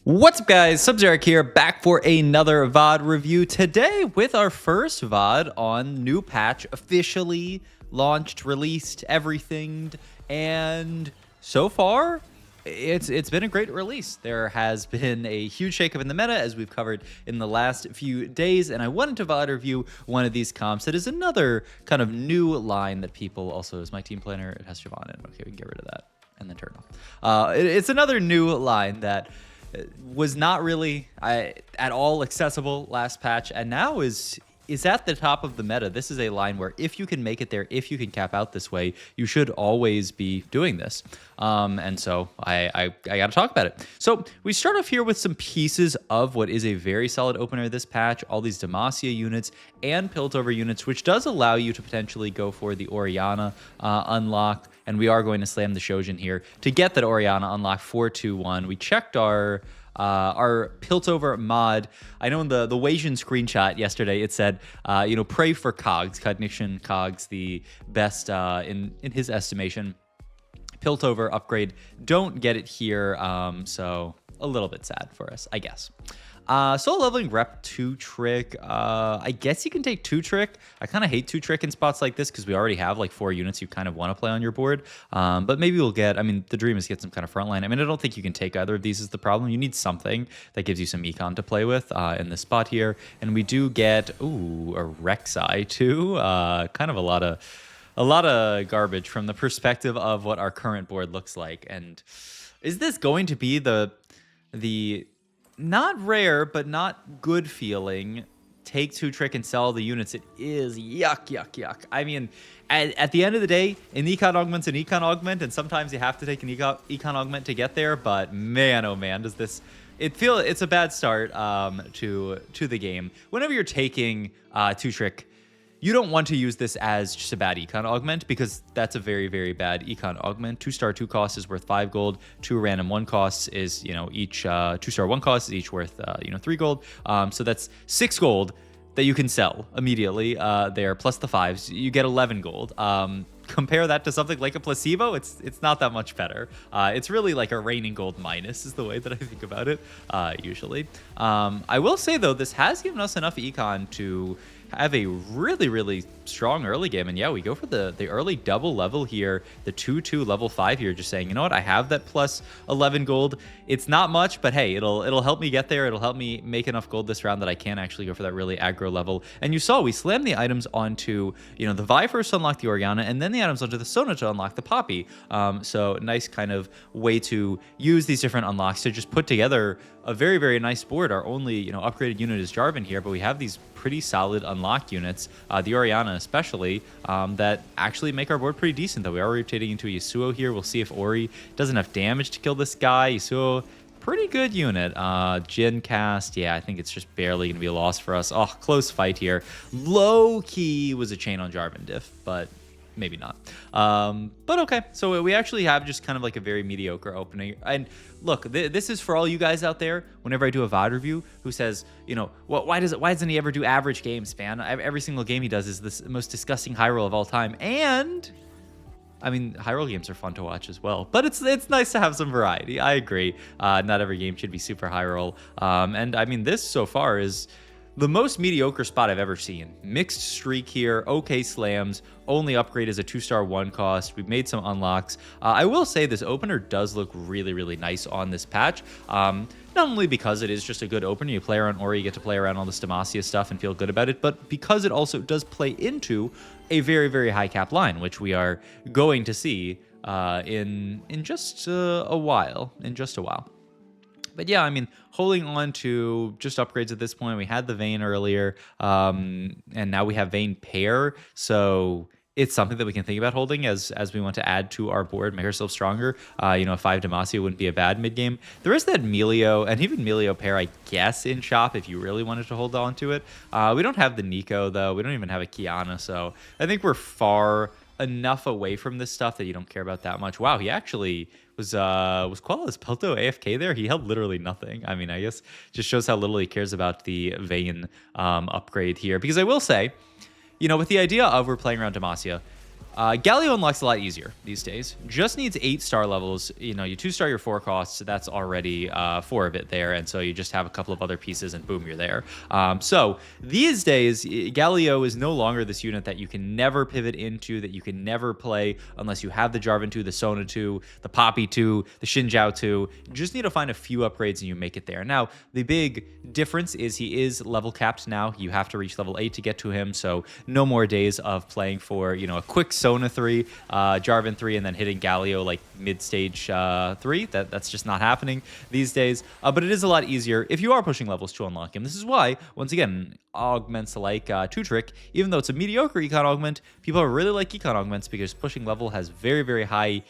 What's up, guys? Sub-Zeric here, back for another VOD review today with our first VOD on new patch, officially launched, released, everything, and so far, it's been a great release. There has been a huge shakeup in the meta, as we've covered in the last few days, and I wanted to VOD review one of these comps that is another kind of new line that people also, as my team planner, it has Siobhan in. Okay, we can get rid of that and then turn it off. It's another new line that was not really at all accessible last patch, and now is at the top of the meta. This is a line where if you can make it there, if you can cap out this way, you should always be doing this. And so I got to talk about it. So we start off here with some pieces of what is a very solid opener this patch, all these Demacia units and Piltover units, which does allow you to potentially go for the Orianna unlock. And we are going to slam the Shojin here to get that Orianna unlock 4-2-1. We checked our Piltover mod. I know in the Wasian screenshot yesterday, it said, pray for Cogs, Cognition Cogs, the best in his estimation. Piltover upgrade, don't get it here, so a little bit sad for us, I guess. Solo leveling rep 2 trick. I guess you can take 2 trick. I kind of hate 2 trick in spots like this because we already have like 4 units you kind of want to play on your board. But maybe we'll get, the dream is to get some kind of frontline. I don't think you can take either of these is the problem. You need something that gives you some econ to play with in this spot here. And we do get, a Rek'Sai too. Kind of a lot of garbage from the perspective of what our current board looks like. And is this going to be the not rare, but not good feeling, take 2 trick and sell the units? It is yuck. At the end of the day, an econ augment's an econ augment, and sometimes you have to take an econ augment to get there, but man, oh man, does this... It's a bad start to the game. Whenever you're taking 2 trick, you don't want to use this as just a bad econ augment, because that's a very, very bad econ augment. 2-star 2 cost is worth 5 gold. 2 random 1 costs is, each 2-star 1 cost is each worth, 3 gold. So that's 6 gold that you can sell immediately there, plus the 5s. You get 11 gold. Compare that to something like a placebo, it's not that much better. It's really like a raining gold minus is the way that I think about it, usually. I will say, though, this has given us enough econ to have a really, really strong early game. And yeah, we go for the early double level here, the 2-2 level 5 here, just saying, you know what, I have that plus 11 gold. It's not much, but hey, it'll help me get there. It'll help me make enough gold this round that I can actually go for that really aggro level. And you saw we slammed the items onto, the Vi first to unlock the Orianna, and then the items onto the Sona to unlock the Poppy. So nice kind of way to use these different unlocks to just put together a very, very nice board. Our only, upgraded unit is Jarvan here, but we have these pretty solid unlocked units, the Orianna especially, that actually make our board pretty decent, though. We are rotating into a Yasuo here. We'll see if Ori does enough damage to kill this guy. Yasuo, pretty good unit. Jhin cast, yeah, I think it's just barely going to be a loss for us. Oh, close fight here. Low-key was a chain on Jarvan diff, but maybe not. But okay, so we actually have just kind of like a very mediocre opening. And look, this is for all you guys out there, whenever I do a VOD review, who says, why doesn't he ever do average games, man? Every single game he does is the most disgusting high roll of all time. And high roll games are fun to watch as well, but it's nice to have some variety. I agree. Not every game should be super high roll. And this so far is the most mediocre spot I've ever seen. Mixed streak here, okay slams, only upgrade is a 2-star 1 cost. We've made some unlocks. I will say this opener does look really, really nice on this patch. Not only because it is just a good opener, you play around Ori, you get to play around all this Demacia stuff and feel good about it, but because it also does play into a very, very high cap line, which we are going to see in just a while. But yeah, holding on to just upgrades at this point. We had the Vayne earlier, and now we have Vayne pair. So it's something that we can think about holding as we want to add to our board, make ourselves stronger. A 5 Demacia wouldn't be a bad mid game. There is that Melio, and even Melio pair, I guess, in shop if you really wanted to hold on to it. We don't have the Nico, though. We don't even have a Kiana, so I think we're far enough away from this stuff that you don't care about that much. Wow, he actually was Koala Esbelto AFK there? He held literally nothing. I guess just shows how little he cares about the Vayne upgrade here. Because I will say, with the idea of we're playing around Demacia, Galio unlocks a lot easier these days. Just needs 8 star levels. You know, you 2-star your 4 costs. That's already 4 of it there. And so you just have a couple of other pieces and boom, you're there. So these days, Galio is no longer this unit that you can never pivot into, that you can never play unless you have the Jarvan 2, the Sona 2, the Poppy 2, the Xinjiao 2. You just need to find a few upgrades and you make it there. Now, the big difference is he is level capped now. You have to reach level 8 to get to him. So no more days of playing for, you know, a quick Sona 3, Jarvan 3, and then hitting Galio like mid-stage 3. That's just not happening these days. But it is a lot easier if you are pushing levels to unlock him. This is why, once again, augments like 2-Trick, even though it's a mediocre econ augment, people really like econ augments because pushing level has very, very high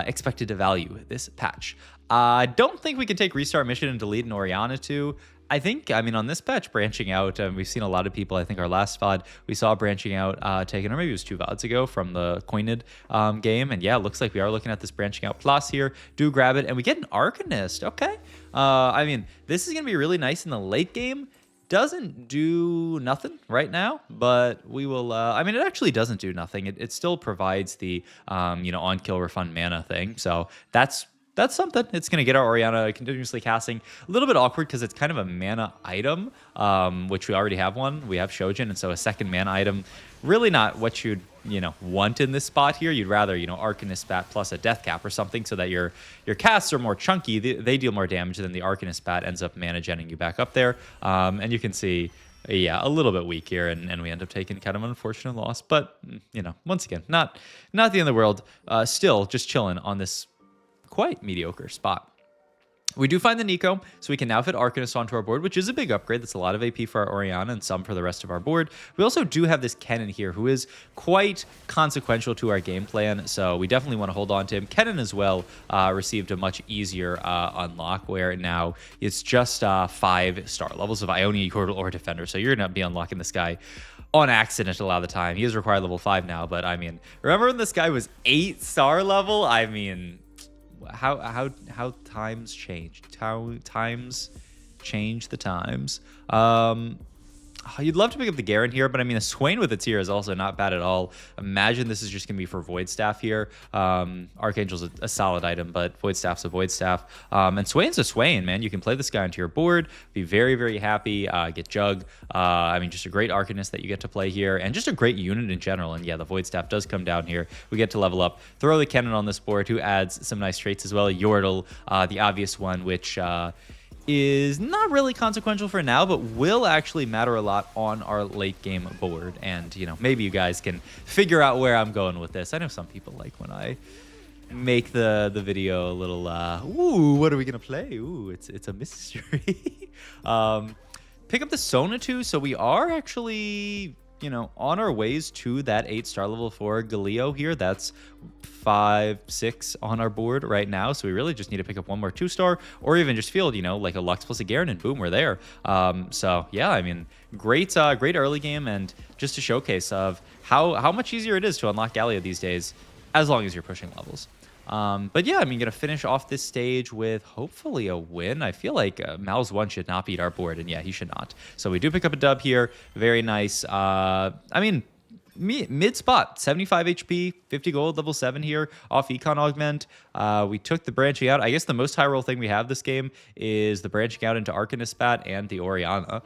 expected to value this patch. I don't think we can take Restart Mission and delete an Orianna 2. I think, I mean, on this patch, branching out, we've seen a lot of people, I think our last VOD, we saw branching out taken, or maybe it was 2 VODs ago from the Coined game. And yeah, it looks like we are looking at this branching out plus here. Do grab it, and we get an Arcanist. Okay. I mean, this is going to be really nice in the late game. Doesn't do nothing right now, but we will, I mean, it actually doesn't do nothing. It still provides the, you know, on-kill refund mana thing. So that's something. It's going to get our Orianna continuously casting. A little bit awkward because it's kind of a mana item, which we already have one. We have Shojin, and so a second mana item, really not what you'd, you know, want in this spot here. You'd rather, you know, Arcanist Bat plus a Death Cap or something so that your casts are more chunky. They deal more damage than the Arcanist Bat ends up mana genning you back up there. And you can see, yeah, a little bit weak here, and we end up taking kind of an unfortunate loss. But, you know, once again, not the end of the world. Still just chilling on this quite mediocre spot. We do find the Nico, so we can now fit Arcanist onto our board, which is a big upgrade. That's a lot of AP for our Orianna and some for the rest of our board. We also do have this Kennen here, who is quite consequential to our game plan, so we definitely want to hold on to him. Kennen as well received a much easier unlock, where now it's just 5 star levels of Ionia, Yordle, or Defender, so you're going to be unlocking this guy on accident a lot of the time. He is required level 5 now, but I mean, remember when this guy was 8 star level? I mean, how times change. How times change the times. You'd love to pick up the Garen here, but I mean, a Swain with a tier is also not bad at all. Imagine this is just going to be for Void Staff here. Archangel's a solid item, but Void Staff's a Void Staff. And Swain's a Swain, man. You can play this guy onto your board, be very, very happy, get Jug. I mean, just a great Arcanist that you get to play here, and just a great unit in general. And yeah, the Void Staff does come down here. We get to level up, throw the Kennen on this board, who adds some nice traits as well. Yordle, the obvious one, which is not really consequential for now, but will actually matter a lot on our late game board. And, you know, maybe you guys can figure out where I'm going with this. I know some people like when I make the video a little, ooh, what are we going to play? Ooh, it's a mystery. Pick up the Sona 2. So we are actually, you know, on our ways to that 8 star level for Galio here. That's 5, 6 on our board right now. So we really just need to pick up one more 2-star, or even just field, you know, like a Lux plus a Garen, and boom, we're there. So yeah, I mean, great early game, and just a showcase of how much easier it is to unlock Galio these days, as long as you're pushing levels. But yeah, I mean, gonna finish off this stage with hopefully a win. I feel like Mal's 1 should not beat our board, and yeah, he should not. So we do pick up a dub here. Very nice. I mean, mid spot, 75 HP, 50 gold, level 7 here off Econ Augment. We took the branching out. I guess the most high roll thing we have this game is the branching out into Arcanist Bat and the Orianna.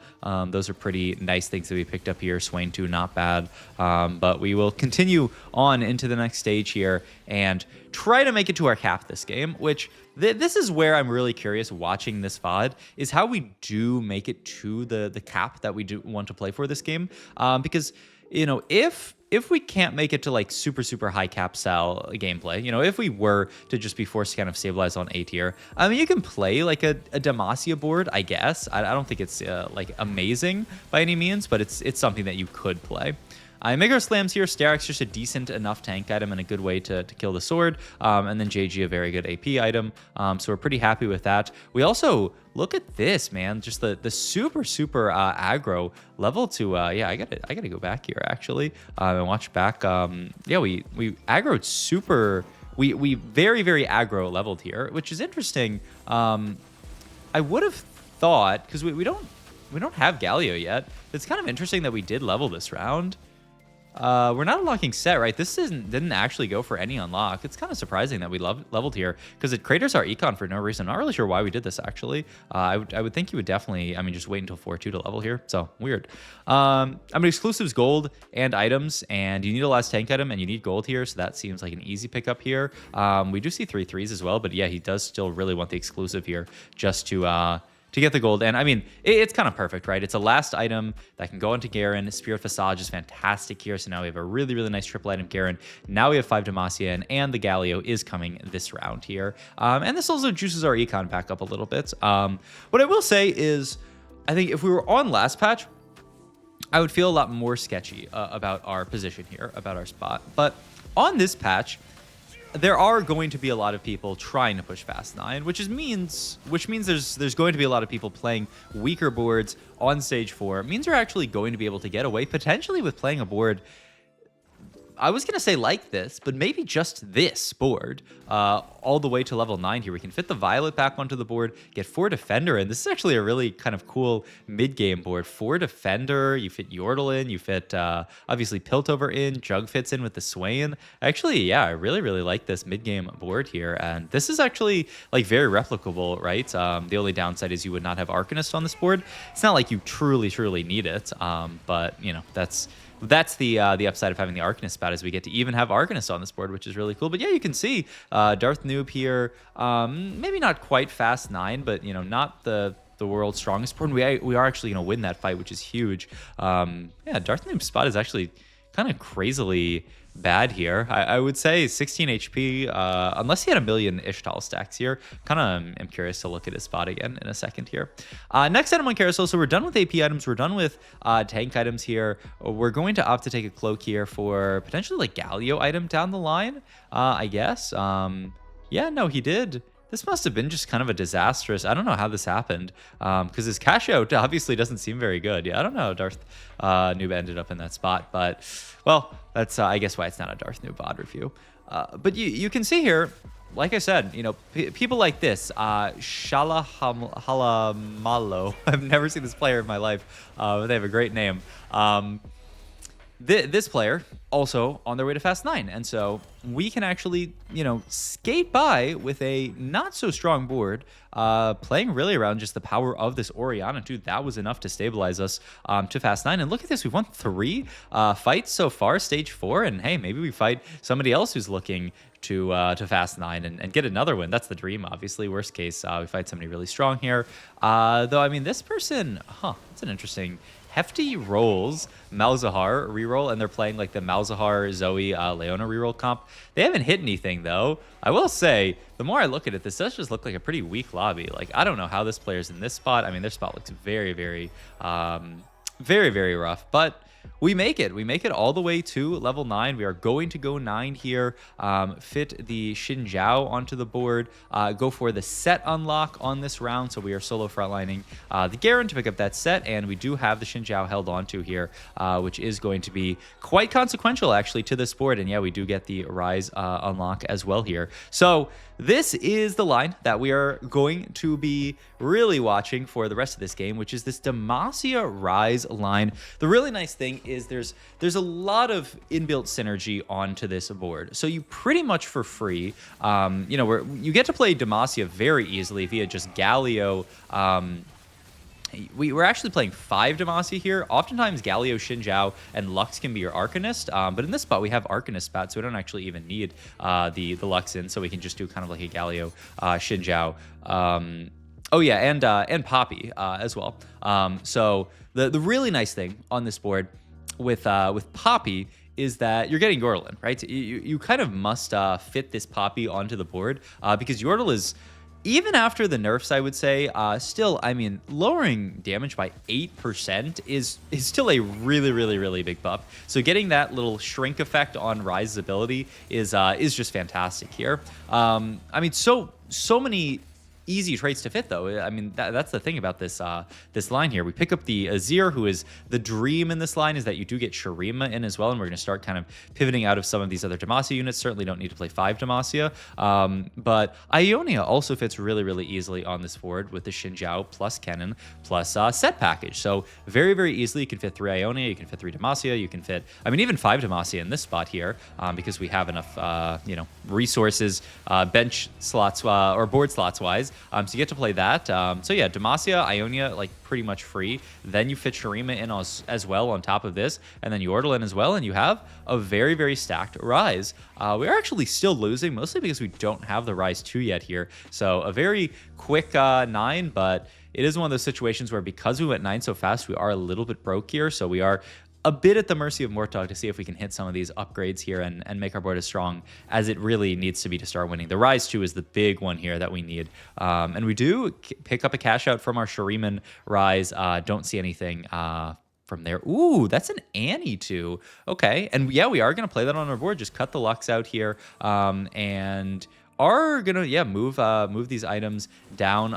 Those are pretty nice things that we picked up here. Swain 2, not bad. But we will continue on into the next stage here and try to make it to our cap this game, which this is where I'm really curious watching this VOD, is how we do make it to the cap that we do want to play for this game. Because, you know, if we can't make it to like super high cap sal gameplay, you know, if we were to just be forced to kind of stabilize on A tier, I mean, you can play like a Demacia board, I guess. I don't think it's like amazing by any means, but it's something that you could play. Mega Slams here. Sterak's just a decent enough tank item and a good way to kill the sword. And then JG, a very good AP item. So we're pretty happy with that. We also, look at this, man. Just the super aggro level to, yeah, I gotta go back here actually and watch back. Yeah, we aggroed super, we very aggro leveled here, which is interesting. I would have thought, because we don't have Galio yet. It's kind of interesting that we did level this round. We're not unlocking set, right? This didn't actually go for any unlock. It's kind of surprising that we leveled here because it craters our econ for no reason. Not really sure why we did this, actually. I would think you would definitely, I mean, just wait until 4-2 to level here. So, weird. I mean, exclusives, gold, and items, and you need a last tank item, and you need gold here, so that seems like an easy pickup here. We do see 3 3s as well, but yeah, he does still really want the exclusive here just to get the gold. And I mean, it's kind of perfect, right? It's a last item that can go into Garen. Spirit Facade is fantastic here. So now we have a really, really nice triple item Garen. Now we have 5 Demacia, and the Galio is coming this round here. And this also juices our econ back up a little bit. What I will say is, I think if we were on last patch, I would feel a lot more sketchy about our position here, about our spot. But on this patch, there are going to be a lot of people trying to push Fast 9, which means there's going to be a lot of people playing weaker boards on stage 4. It means you're actually going to be able to get away potentially with playing a board, I was going to say like this, but maybe just this board all the way to level 9 here. We can fit the Violet back onto the board, get 4 Defender, and this is actually a really kind of cool mid-game board. 4 Defender, you fit Yordle in, you fit obviously Piltover in, Jug fits in with the Swain. Actually, yeah, I really, really like this mid-game board here, and this is actually like very replicable, right? The only downside is you would not have Arcanist on this board. It's not like you truly, truly need it, but, you know, that's the upside of having the Arcanist spat, is we get to even have Arcanist on this board, which is really cool. But yeah, you can see Darth Noob here, maybe not quite Fast 9, but, you know, not the world's strongest board. We are actually going to win that fight, which is huge. Yeah, Darth Noob's spot is actually kind of crazily bad here. I would say 16 HP, unless he had a million Ishtal stacks here. Kind of am curious to look at his spot again in a second here. Next item on Carousel. So we're done with AP items. We're done with tank items here. We're going to opt to take a cloak here for potentially like Galio item down the line, I guess. Yeah, no, he did. This must have been just kind of a disastrous. I don't know how this happened, because his cash out obviously doesn't seem very good. Yeah, I don't know how Darth Noob ended up in that spot, but well, that's I guess why it's not a Darth Noob VOD review. But you can see here, like I said, you know, people like this, Shala Halamalo. I've never seen this player in my life, but they have a great name. This player also on their way to Fast 9, and so we can actually, you know, skate by with a not so strong board, playing really around just the power of this Orianna. Dude, that was enough to stabilize us to Fast 9. And look at this, we've won 3 fights so far, stage 4, and hey, maybe we fight somebody else who's looking to Fast 9 and get another win. That's the dream, obviously. Worst case, we fight somebody really strong here. Though, I mean, this person, that's an interesting. Hefty rolls Malzahar reroll, and they're playing like the Malzahar Zoe Leona reroll comp. They haven't hit anything though. I will say, the more I look at it, this does just look like a pretty weak lobby. Like, I don't know how this player's in this spot. I mean, their spot looks very, very, very, very rough. But we make it. We make it all the way to level 9. We are going to go 9 here. Fit the Xin Zhao onto the board. Go for the set unlock on this round. So we are solo frontlining the Garen to pick up that set. And we do have the Xin Zhao held onto here, which is going to be quite consequential, actually, to this board. And yeah, we do get the Ryze unlock as well here. So this is the line that we are going to be really watching for the rest of this game, which is this Demacia Ryze line. The really nice thing is there's a lot of inbuilt synergy onto this board. So you pretty much for free, you know, you get to play Demacia very easily via just Galio. We're actually playing 5 Demacia here. Oftentimes, Galio, Xin Zhao, and Lux can be your Arcanist. But in this spot, we have Arcanist spat, so we don't actually even need the Lux in. So we can just do kind of like a Galio, Xin Zhao. Oh yeah, and Poppy as well. So the really nice thing on this board with Poppy is that you're getting Yordle in, right? You kind of must fit this Poppy onto the board because Yordle is, even after the nerfs, I would say, still, I mean, lowering damage by 8% is still a really, really, really big buff. So getting that little shrink effect on Ryze's ability is just fantastic here. I mean, so many easy traits to fit, though. I mean, that's the thing about this this line here. We pick up the Azir, who is the dream in this line, is that you do get Shurima in as well, and we're going to start kind of pivoting out of some of these other Demacia units. Certainly don't need to play 5 Demacia, but Ionia also fits really, really easily on this board with the Xinjiao plus Kennen plus set package. So very, very easily you can fit 3 Ionia, you can fit 3 Demacia, you can fit, I mean, even 5 Demacia in this spot here, because we have enough, you know, resources, bench slots or board slots wise. So you get to play that. So yeah, Demacia, Ionia, like pretty much free. Then you fit Shurima in as well on top of this, and then Yordle in as well, and you have a very, very stacked Ryze. We are actually still losing, mostly because we don't have the Ryze 2 yet here. So a very quick 9, but it is one of those situations where because we went 9 so fast, we are a little bit broke here. So we are a bit at the mercy of Mortog to see if we can hit some of these upgrades here and make our board as strong as it really needs to be to start winning. The Ryze 2 is the big one here that we need. And we do pick up a cash out from our Shuriman Ryze. Don't see anything from there. Ooh, that's an Annie too. Okay, and yeah, we are going to play that on our board. Just cut the Lux out here and are gonna move these items down.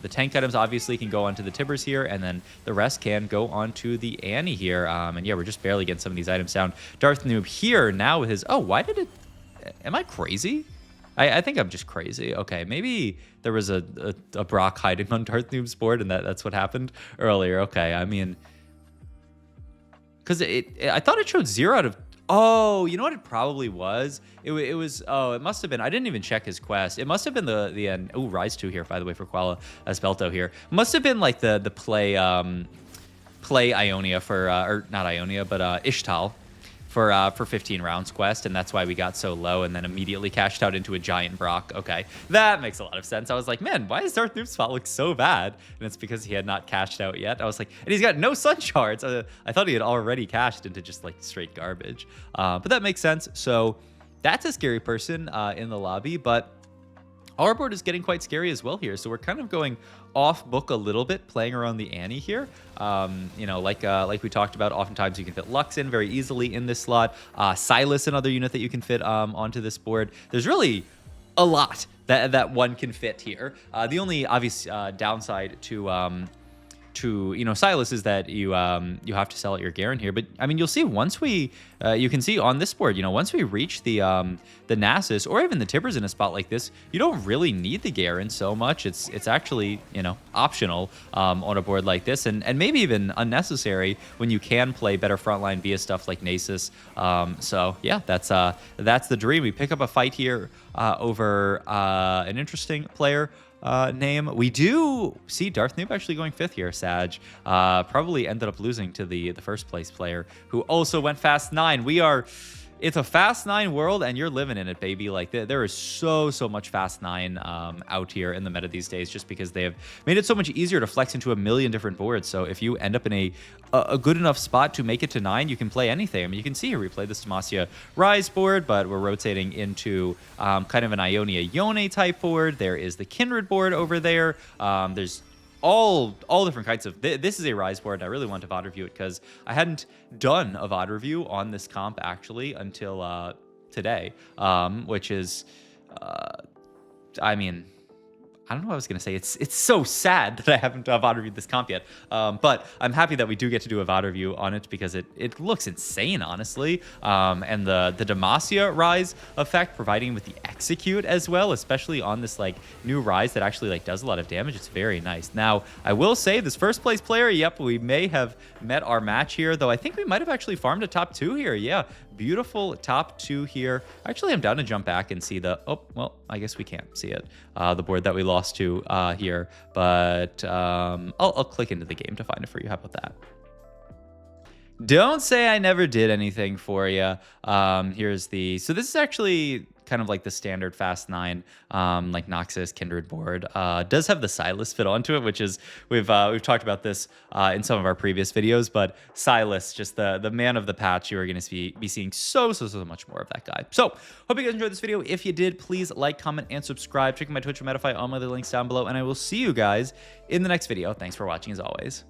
The tank items obviously can go onto the Tibbers here, and then the rest can go onto the Annie here. And yeah, we're just barely getting some of these items down. Darth Noob here now with his, oh, why did it, am I crazy? I think I'm just crazy. Okay, maybe there was a Brock hiding on Darth Noob's board, and that's what happened earlier. Okay, I mean, because I thought it showed 0 out of, oh, you know what it probably was? It was, oh, it must have been, I didn't even check his quest. It must have been the oh, Ryze 2 here, by the way, for Koala Esbelto here. Must have been like the play Ionia for, or not Ionia, but Ishtal for 15 rounds quest, and that's why we got so low and then immediately cashed out into a giant Brock. Okay, that makes a lot of sense. I was like, man, why does Darth Noob's spot look so bad? And it's because he had not cashed out yet. I was like, and he's got no sun shards. I thought he had already cashed into just like straight garbage, but that makes sense. So that's a scary person in the lobby, but our board is getting quite scary as well here. So we're kind of going off book a little bit, playing around the Annie here. You know, like we talked about, oftentimes you can fit Lux in very easily in this slot. Silas, another unit that you can fit onto this board. There's really a lot that one can fit here. The only obvious downside to you know, Silas is that you have to sell out your Garen here, but I mean, you'll see once we you can see on this board, you know, once we reach the Nasus or even the Tibbers in a spot like this, you don't really need the Garen so much. It's actually, you know, optional on a board like this, and maybe even unnecessary when you can play better frontline via stuff like Nasus. So yeah, that's the dream. We pick up a fight here over an interesting player name. We do see Darth Noob actually going 5th here, Sag. Probably ended up losing to the first place player who also went fast 9. It's a fast 9 world, and you're living in it, baby. Like, there is so much fast 9 out here in the meta these days, just because they have made it so much easier to flex into a million different boards. So if you end up in a good enough spot to make it to 9, you can play anything. I mean, you can see here we play this Demacia Ryze board, but we're rotating into kind of an Ionia Yone type board. There is the Kindred board over there. There's all different kinds of, this is a Ryze board, and I really want to VOD review it because I hadn't done a VOD review on this comp actually until today, which is, I mean, I don't know what I was going to say. It's so sad that I haven't VOD reviewed this comp yet. But I'm happy that we do get to do a VOD review on it because it looks insane, honestly. And the Demacia Ryze effect, providing with the execute as well, especially on this like new Ryze that actually like does a lot of damage. It's very nice. Now, I will say this first place player, yep, we may have met our match here, though I think we might have actually farmed a top 2 here. Yeah, beautiful top 2 here. Actually, I'm down to jump back and see the, oh, well, I guess we can't see it. The board that we lost to here, but I'll click into the game to find it for you. How about that? Don't say I never did anything for you. Here's the, so this is actually kind of like the standard fast 9 like Noxus Kindred board. Does have the Silas fit onto it, which is, we've talked about this in some of our previous videos, but Silas, just the man of the patch. You are going to be seeing so much more of that guy. So hope you guys enjoyed this video. If you did, please like, comment, and subscribe. Check out my Twitch and Metafy, all my other links down below, and I will see you guys in the next video. Thanks for watching as always.